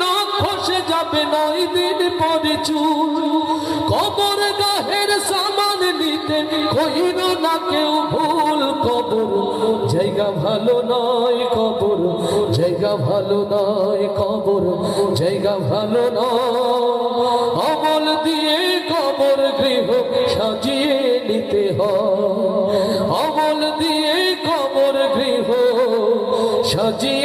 নখ খসে যাবে 9 দিন পরে চুল। কবর গাহের সামান নিতে কইল না কেউ ভুল। কবর জায়গা ভালো নয়, কবর জায়গা ভালো নয়, কবর জায়গা ভালো নয়। আমল দিয়ে কবর গৃহ সাজিয়ে নিতে হয়, আমল দিয়ে কবর গৃহ সাজিয়ে